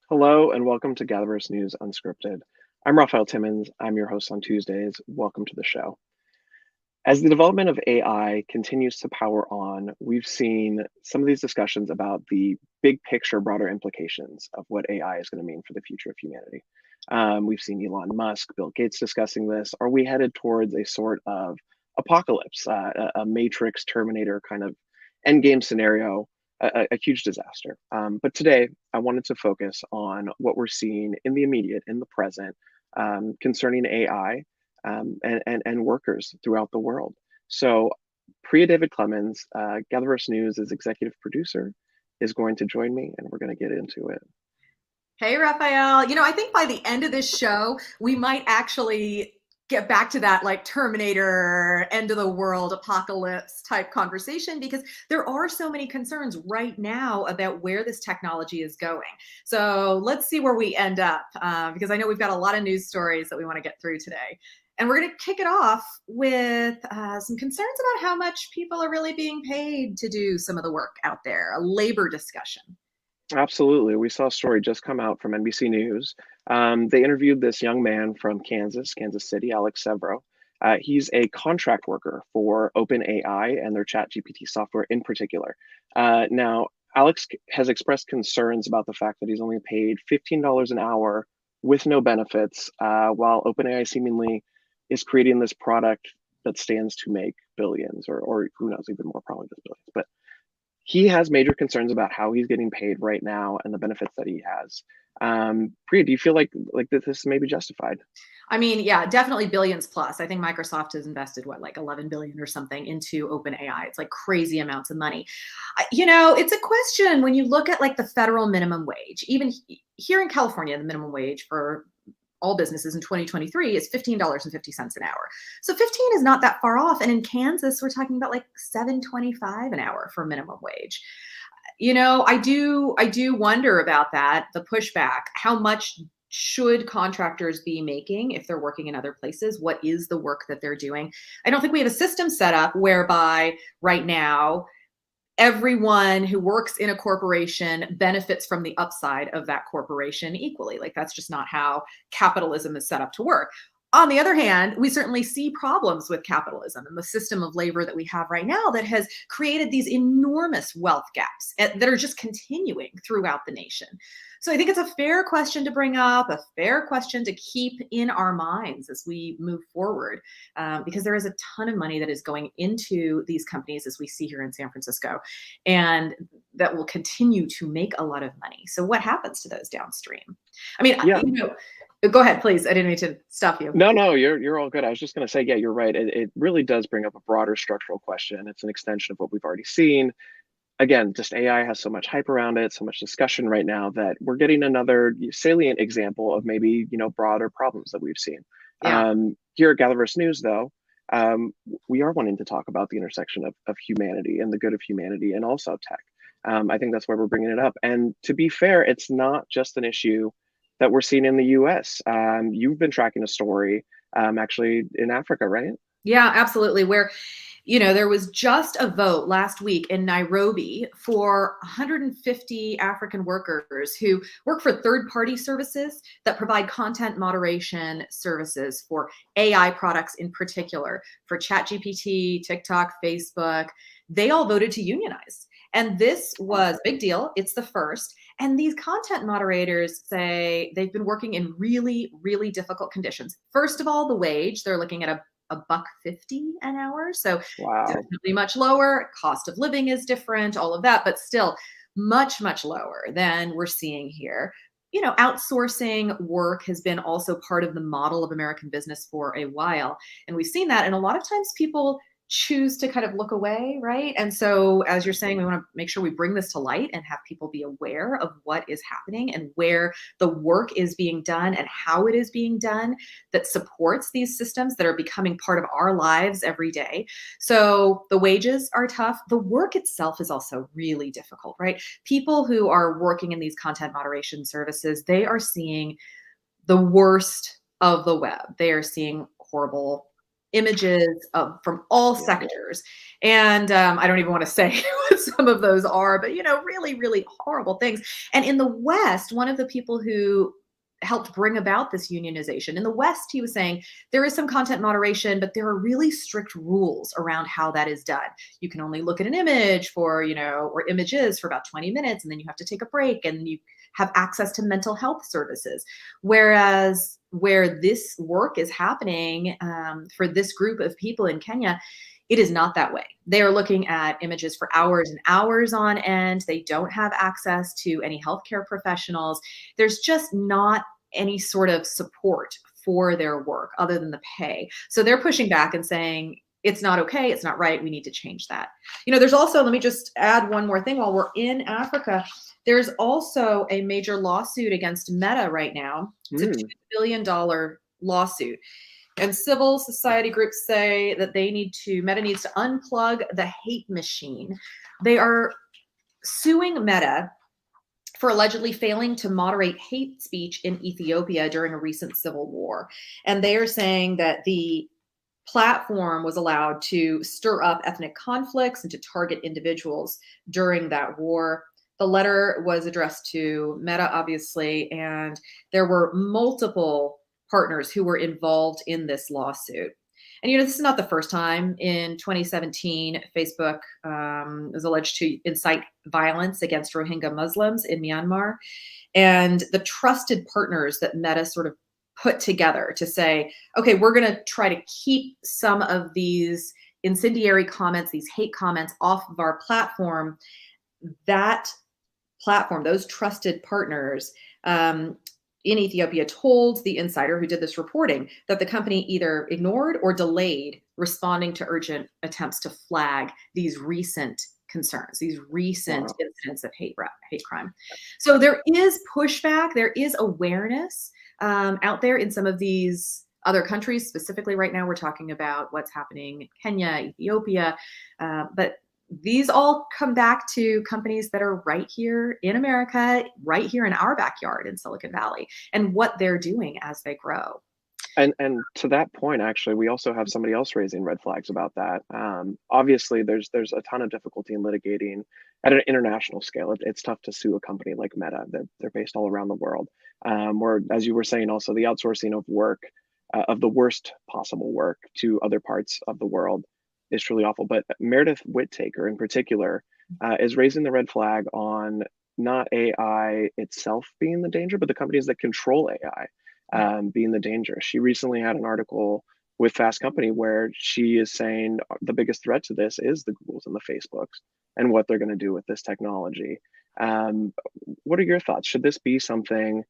Hello and welcome to GatherVerse News Unscripted. I'm Raphaël Timmons. I'm your host on Tuesdays. Welcome to the show. As the development of AI continues to power on, we've seen some of these discussions about the big picture, broader implications of what AI is going to mean for the future of humanity. We've seen Elon Musk, Bill Gates discussing this. Are we headed towards a sort of apocalypse, a Matrix Terminator kind of endgame scenario, a huge disaster? But today, I wanted to focus on what we're seeing in the immediate, in the present, concerning AI and workers throughout the world. So Priya David Clemens, GatherVerse News' executive producer, is going to join me, and we're going to get into it. Hey, Raphael. I think by the end of this show, we might actually get back to that like Terminator, end of the world, apocalypse type conversation, because there are so many concerns right now about where this technology is going. So let's see where we end up, because I know we've got a lot of news stories that we want to get through today. And we're going to kick it off with some concerns about how much people are really being paid to do some of the work out there, a labor discussion. Absolutely. We saw a story just come out from NBC News. They interviewed this young man from Kansas City, Alex Severo. He's a contract worker for OpenAI and their ChatGPT software in particular. Now, Alex has expressed concerns about the fact that he's only paid $15 an hour with no benefits, while OpenAI seemingly is creating this product that stands to make billions, or who knows, even more, probably just billions. But he has major concerns about how he's getting paid right now and the benefits that he has. Priya, do you feel like this may be justified? I mean, yeah, definitely billions plus. I think Microsoft has invested like 11 billion or something into OpenAI. It's like crazy amounts of money. It's a question when you look at like the federal minimum wage. Even here in California, the minimum wage for all businesses in 2023 is $15.50 an hour. So 15 is not that far off. And in Kansas, we're talking about like $7.25 an hour for minimum wage. I do wonder about that, the pushback. How much should contractors be making if they're working in other places? What is the work that they're doing? I don't think we have a system set up whereby right now everyone who works in a corporation benefits from the upside of that corporation equally. Like, that's just not how capitalism is set up to work. On the other hand, we certainly see problems with capitalism and the system of labor that we have right now that has created these enormous wealth gaps that are just continuing throughout the nation. So I think it's a fair question to bring up, a fair question to keep in our minds as we move forward, because there is a ton of money that is going into these companies, as we see here in San Francisco, and that will continue to make a lot of money. So what happens to those downstream? I mean, Yeah. Go ahead, please. I didn't mean to stop you. No, you're all good. I was just going to say, yeah, you're right. It really does bring up a broader structural question. It's an extension of what we've already seen. Again, just AI has so much hype around it, so much discussion right now that we're getting another salient example of maybe, broader problems that we've seen. Yeah. Here at GatherVerse News, though, we are wanting to talk about the intersection of humanity and the good of humanity and also tech. I think that's why we're bringing it up. And to be fair, it's not just an issue that we're seeing in the US. You've been tracking a story actually in Africa, right? Yeah, absolutely. Where, there was just a vote last week in Nairobi for 150 African workers who work for third-party services that provide content moderation services for AI products in particular, for ChatGPT, TikTok, Facebook. They all voted to unionize. And this was a big deal. It's the first. And these content moderators say they've been working in really, really difficult conditions. First of all, the wage, they're looking at a $1.50 an hour. So Wow. definitely much lower. Cost of living is different, all of that, but still much, much lower than we're seeing here. Outsourcing work has been also part of the model of American business for a while. And we've seen that. And a lot of times people choose to kind of look away, right? And so, as you're saying, we want to make sure we bring this to light and have people be aware of what is happening and where the work is being done and how it is being done that supports these systems that are becoming part of our lives every day. So the wages are tough. The work itself is also really difficult, right? People who are working in these content moderation services, they are seeing the worst of the web. They are seeing horrible images from all Yeah. sectors. And I don't even want to say what some of those are, but really, really horrible things. And in the West, one of the people who helped bring about this unionization in the West, he was saying there is some content moderation, but there are really strict rules around how that is done. You can only look at an image for, or images for about 20 minutes, and then you have to take a break, and you have access to mental health services. Whereas where this work is happening for this group of people in Kenya, it is not that way. They are looking at images for hours and hours on end. They don't have access to any healthcare professionals. There's just not any sort of support for their work other than the pay. So they're pushing back and saying, it's not okay, it's not right, we need to change that. There's also, let me just add one more thing while we're in Africa, there's also a major lawsuit against Meta right now. It's a $2 billion lawsuit. And civil society groups say that Meta needs to unplug the hate machine. They are suing Meta for allegedly failing to moderate hate speech in Ethiopia during a recent civil war. And they are saying that the platform was allowed to stir up ethnic conflicts and to target individuals during that war. The letter was addressed to Meta, obviously, and there were multiple partners who were involved in this lawsuit. And this is not the first time. In 2017, Facebook was alleged to incite violence against Rohingya Muslims in Myanmar. And the trusted partners that Meta sort of put together to say, okay, we're going to try to keep some of these incendiary comments, these hate comments off of our platform. That platform, those trusted partners, in Ethiopia told the insider who did this reporting that the company either ignored or delayed responding to urgent attempts to flag these recent concerns, these recent incidents of hate crime. So there is pushback, there is awareness out there in some of these other countries. Specifically right now, we're talking about what's happening in Kenya, Ethiopia, but these all come back to companies that are right here in America, right here in our backyard in Silicon Valley, and what they're doing as they grow. And to that point, actually, we also have somebody else raising red flags about that. Obviously, there's a ton of difficulty in litigating at an international scale. It's tough to sue a company like Meta. They're based all around the world. Or, as you were saying, also the outsourcing of work, of the worst possible work to other parts of the world is truly awful. But Meredith Whittaker in particular is raising the red flag on not AI itself being the danger, but the companies that control AI being the danger. She recently had an article with Fast Company where she is saying the biggest threat to this is the Googles and the Facebooks and what they're going to do with this technology. What are your thoughts? Should this be something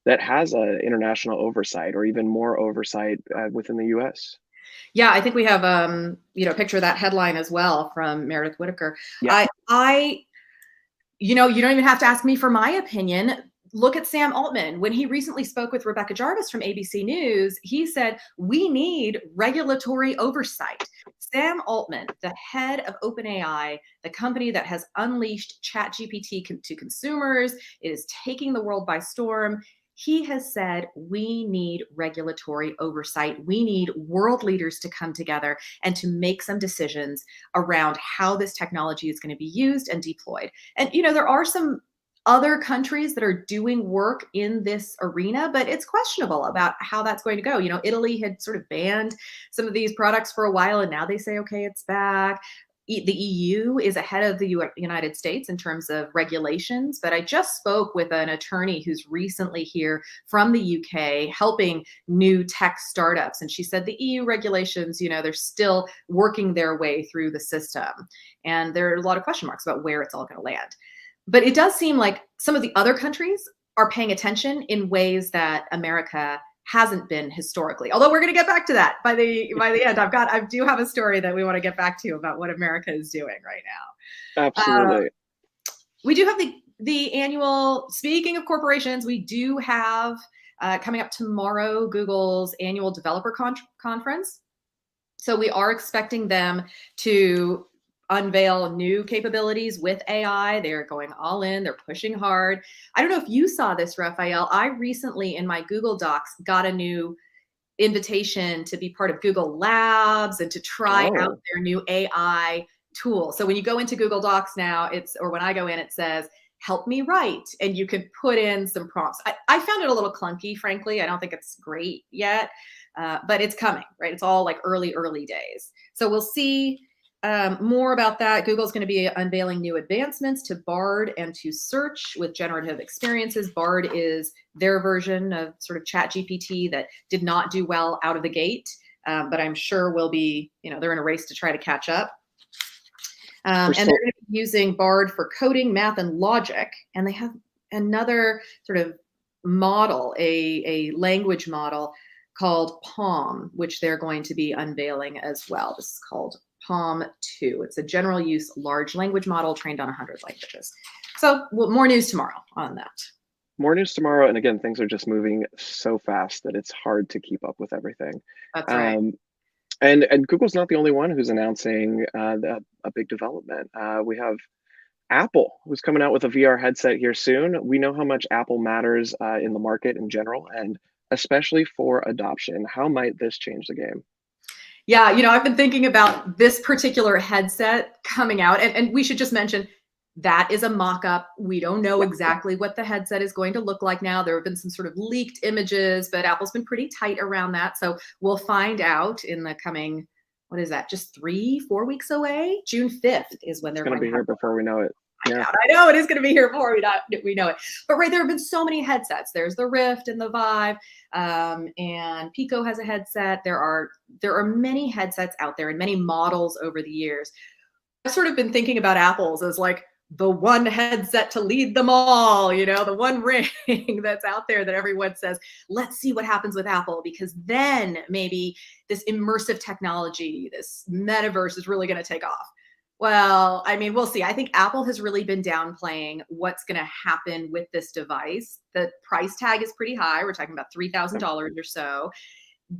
that has an international oversight or even more oversight within the US? Yeah, I think we have a picture of that headline as well from Meredith Whittaker. Yeah. You don't even have to ask me for my opinion. Look at Sam Altman. When he recently spoke with Rebecca Jarvis from ABC News, he said, we need regulatory oversight. Sam Altman, the head of OpenAI, the company that has unleashed ChatGPT to consumers, it is taking the world by storm. He has said, we need regulatory oversight. We need world leaders to come together and to make some decisions around how this technology is going to be used and deployed. And, there are some other countries that are doing work in this arena, but it's questionable about how that's going to go. Italy had sort of banned some of these products for a while, and now they say, okay, it's back. The EU is ahead of the United States in terms of regulations, but I just spoke with an attorney who's recently here from the UK helping new tech startups. And she said the EU regulations, they're still working their way through the system. And there are a lot of question marks about where it's all going to land. But it does seem like some of the other countries are paying attention in ways that America hasn't been historically. Although we're going to get back to that by the end. I do have a story that we want to get back to about what America is doing right now. Absolutely. We do have the annual, speaking of corporations, we do have coming up tomorrow, Google's annual developer conference. So we are expecting them to unveil new capabilities with AI. They're going all in, they're pushing hard. I don't know if you saw this, Raphael. I recently in my Google Docs got a new invitation to be part of Google Labs and to try out their new AI tool. So when you go into Google Docs now, or when I go in, it says, help me write, and you can put in some prompts. I found it a little clunky, frankly. I don't think it's great yet, but it's coming, right? It's all like early days. So we'll see more about that. Google's going to be unveiling new advancements to Bard and to search with generative experiences. Bard is their version of sort of ChatGPT that did not do well out of the gate, but I'm sure will be, they're in a race to try to catch up. And they're going to be using Bard for coding, math, and logic. And they have another sort of model, a language model called PaLM, which they're going to be unveiling as well. This is called PaLM 2. It's a general use large language model trained on 100 languages. So more news tomorrow on that. More news tomorrow. And again, things are just moving so fast that it's hard to keep up with everything. That's right. And Google's not the only one who's announcing a big development. We have Apple, who's coming out with a VR headset here soon. We know how much Apple matters in the market in general, and especially for adoption. How might this change the game? Yeah, I've been thinking about this particular headset coming out, and we should just mention that is a mock-up. We don't know exactly what the headset is going to look like now. There have been some sort of leaked images, but Apple's been pretty tight around that. So we'll find out in the coming, what is that, just 3-4 weeks away? June 5th is when they're going to be here before we know it. Yeah. I know it is going to be here before we know it. But right, there have been so many headsets. There's the Rift and the Vive, and Pico has a headset. There are many headsets out there and many models over the years. I've sort of been thinking about Apple's as like the one headset to lead them all, the one ring that's out there that everyone says, let's see what happens with Apple, because then maybe this immersive technology, this metaverse is really going to take off. Well, I mean, we'll see. I think Apple has really been downplaying what's going to happen with this device. The price tag is pretty high. We're talking about $3,000 or so.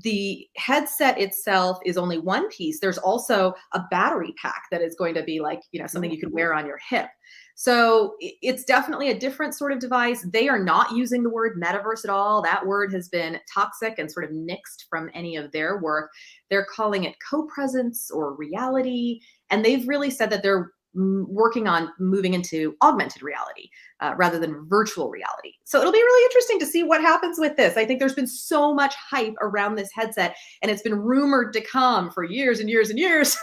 The headset itself is only one piece. There's also a battery pack that is going to be like, something you could wear on your hip. So it's definitely a different sort of device. They are not using the word metaverse at all. That word has been toxic and sort of nixed from any of their work. They're calling it co-presence or reality. And they've really said that they're working on moving into augmented reality rather than virtual reality. So it'll be really interesting to see what happens with this. I think there's been so much hype around this headset, and it's been rumored to come for years and years and years.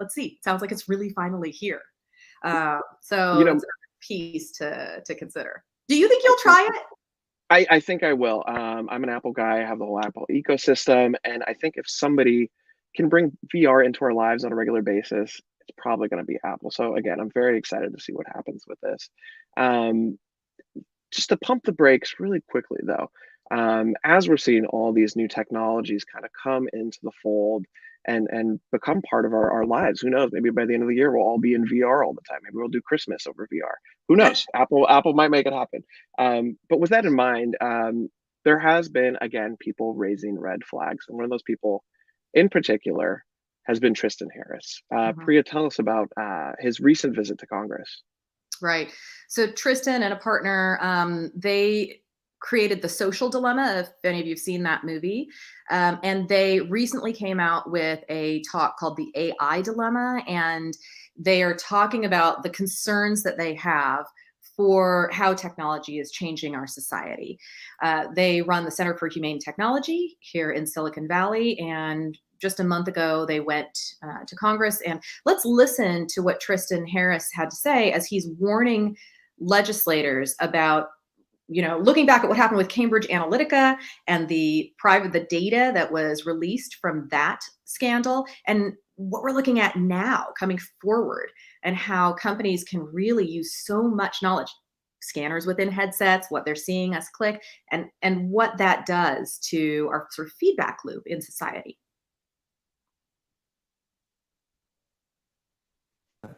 Let's see. Sounds like it's really finally here. So it's another piece to consider. Do you think you'll try it? I think I will. I'm an Apple guy. I have the whole Apple ecosystem. And I think if somebody can bring VR into our lives on a regular basis, it's probably going to be Apple. So again, I'm very excited to see what happens with this. Just to pump the brakes really quickly, though, as we're seeing all these new technologies kind of come into the fold and become part of our lives. Who knows? Maybe by the end of the year, we'll all be in VR all the time. Maybe we'll do Christmas over VR. Who knows? Apple might make it happen. But with that in mind, there has been, again, people raising red flags. And one of those people in particular has been Tristan Harris. Priya, tell us about his recent visit to Congress. Right. So Tristan and a partner, they created The Social Dilemma, if any of you have seen that movie. And they recently came out with a talk called The AI Dilemma. And they are talking about the concerns that they have for how technology is changing our society. They run the Center for Humane Technology here in Silicon Valley. And just a month ago, they went to Congress. And let's listen to what Tristan Harris had to say as he's warning legislators about, looking back at what happened with Cambridge Analytica and the data that was released from that scandal, and what we're looking at now coming forward, and how companies can really use so much knowledge, scanners within headsets, what they're seeing us click, and what that does to our sort of feedback loop in society.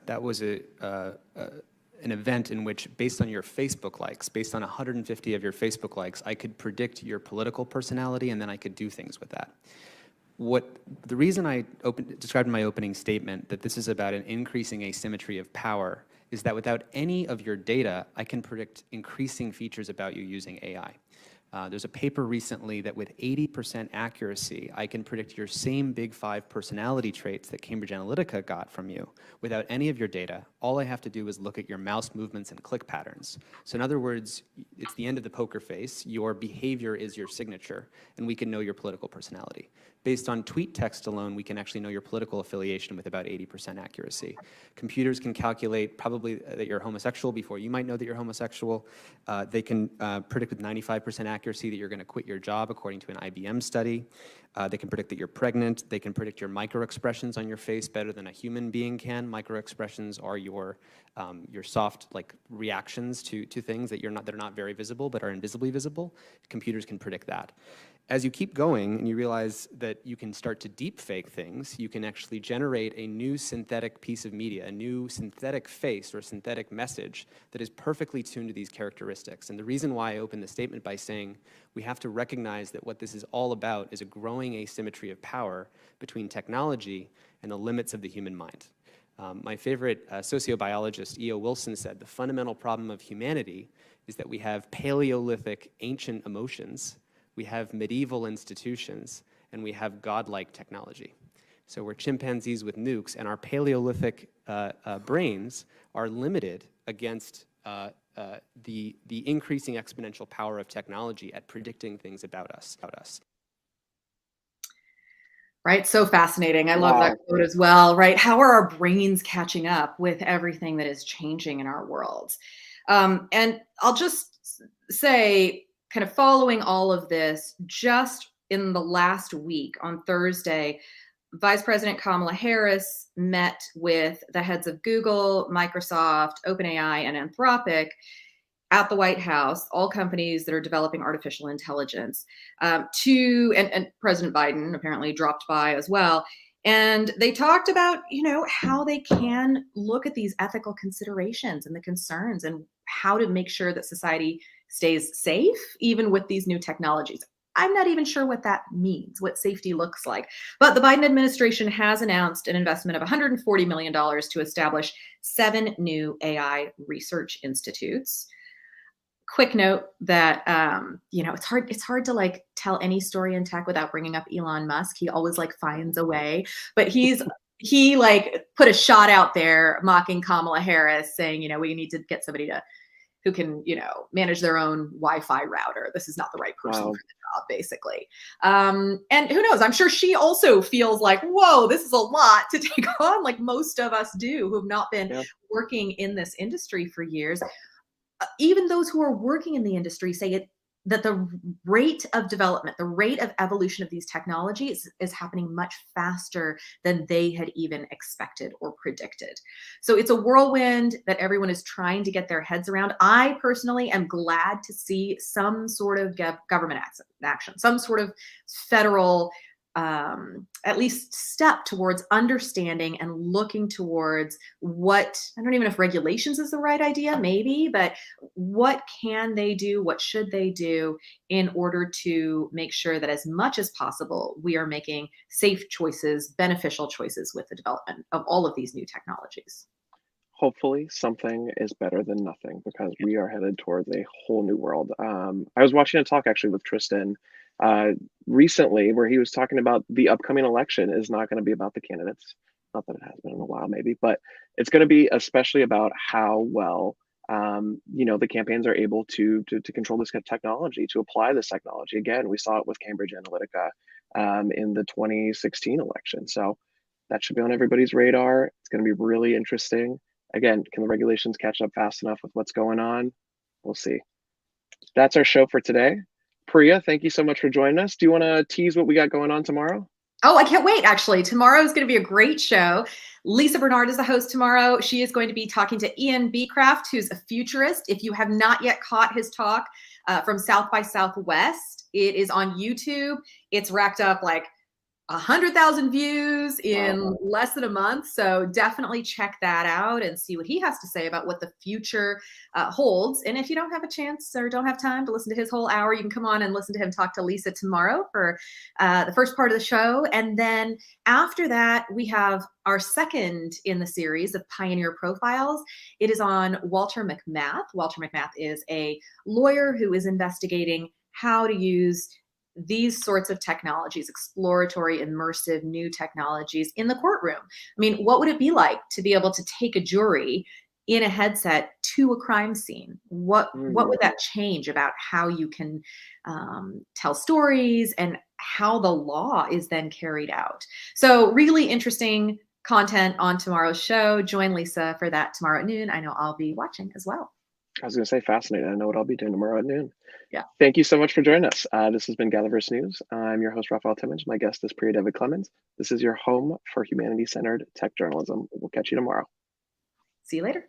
That was an event in which, based on your Facebook likes, based on 150 of your Facebook likes, I could predict your political personality, and then I could do things with that. The reason I described in my opening statement that this is about an increasing asymmetry of power is that without any of your data, I can predict increasing features about you using AI. There's a paper recently that with 80% accuracy, I can predict your same big 5 personality traits that Cambridge Analytica got from you without any of your data. All I have to do is look at your mouse movements and click patterns. So in other words, it's the end of the poker face. Your behavior is your signature, and we can know your political personality. Based on tweet text alone, we can actually know your political affiliation with about 80% accuracy. Computers can calculate probably that you're homosexual before you might know that you're homosexual. They can predict with 95% accuracy that you're going to quit your job, according to an IBM study. They can predict that you're pregnant. They can predict your microexpressions on your face better than a human being can. Microexpressions are your soft reactions to things that are not very visible but are invisibly visible. Computers can predict that. As you keep going and you realize that you can start to deep fake things, you can actually generate a new synthetic piece of media, a new synthetic face or synthetic message that is perfectly tuned to these characteristics. And the reason why I open the statement by saying we have to recognize that what this is all about is a growing asymmetry of power between technology and the limits of the human mind. My favorite sociobiologist, E.O. Wilson, said the fundamental problem of humanity is that we have Paleolithic ancient emotions, we have medieval institutions, and we have godlike technology. So we're chimpanzees with nukes, and our Paleolithic brains are limited against the increasing exponential power of technology at predicting things about us. Right, so fascinating. I love that quote as well, right? How are our brains catching up with everything that is changing in our world? And I'll just say, kind of following all of this, just in the last week on Thursday, Vice President Kamala Harris met with the heads of Google, Microsoft, OpenAI, and Anthropic at the White House, all companies that are developing artificial intelligence, and President Biden apparently dropped by as well. And they talked about, how they can look at these ethical considerations and the concerns and how to make sure that society stays safe, even with these new technologies. I'm not even sure what that means, what safety looks like. But the Biden administration has announced an investment of $140 million to establish 7 new AI research institutes. Quick note that it's hard to tell any story in tech without bringing up Elon Musk. He always finds a way, but he put a shot out there mocking Kamala Harris, saying we need to get somebody who can manage their own Wi-Fi router. This is not the right person for the job, basically. And who knows? I'm sure she also feels like, whoa, this is a lot to take on, like most of us do, who have not been working in this industry for years. Even those who are working in the industry say that the rate of development, the rate of evolution of these technologies is happening much faster than they had even expected or predicted. So it's a whirlwind that everyone is trying to get their heads around. I personally am glad to see some sort of government action, some sort of federal at least step towards understanding and looking towards what, I don't even know if regulations is the right idea, maybe, but what can they do? What should they do in order to make sure that as much as possible, we are making safe choices, beneficial choices with the development of all of these new technologies? Hopefully something is better than nothing, because we are headed towards a whole new world. I was watching a talk actually with Tristan recently, where he was talking about the upcoming election is not going to be about the candidates. Not that it has been in a while, maybe, but it's going to be especially about how well the campaigns are able to control this technology, to apply this technology. Again, we saw it with Cambridge Analytica in the 2016 election. So that should be on everybody's radar. It's going to be really interesting. Again, can the regulations catch up fast enough with what's going on? We'll see. That's our show for today. Priya, thank you so much for joining us. Do you want to tease what we got going on tomorrow? Oh, I can't wait, actually. Tomorrow is going to be a great show. Lisa Bernard is the host tomorrow. She is going to be talking to Ian Beecraft, who's a futurist. If you have not yet caught his talk from South by Southwest, it is on YouTube. It's racked up like 100,000 views in less than a month. So definitely check that out and see what he has to say about what the future holds. And if you don't have a chance or don't have time to listen to his whole hour, you can come on and listen to him talk to Lisa tomorrow for the first part of the show. And then after that, we have our second in the series of Pioneer Profiles. It is on Walter McMath. Walter McMath is a lawyer who is investigating how to use these sorts of technologies, exploratory, immersive, new technologies in the courtroom. I mean, what would it be like to be able to take a jury in a headset to a crime scene? What would that change about how you can tell stories and how the law is then carried out? So really interesting content on tomorrow's show. Join Lisa for that tomorrow at noon. I know I'll be watching as well. I was going to say fascinating. I know what I'll be doing tomorrow at noon. Yeah. Thank you so much for joining us. This has been GatherVerse News. I'm your host, Raphaël Timmons. My guest is Priya David Clemens. This is your home for humanity-centered tech journalism. We'll catch you tomorrow. See you later.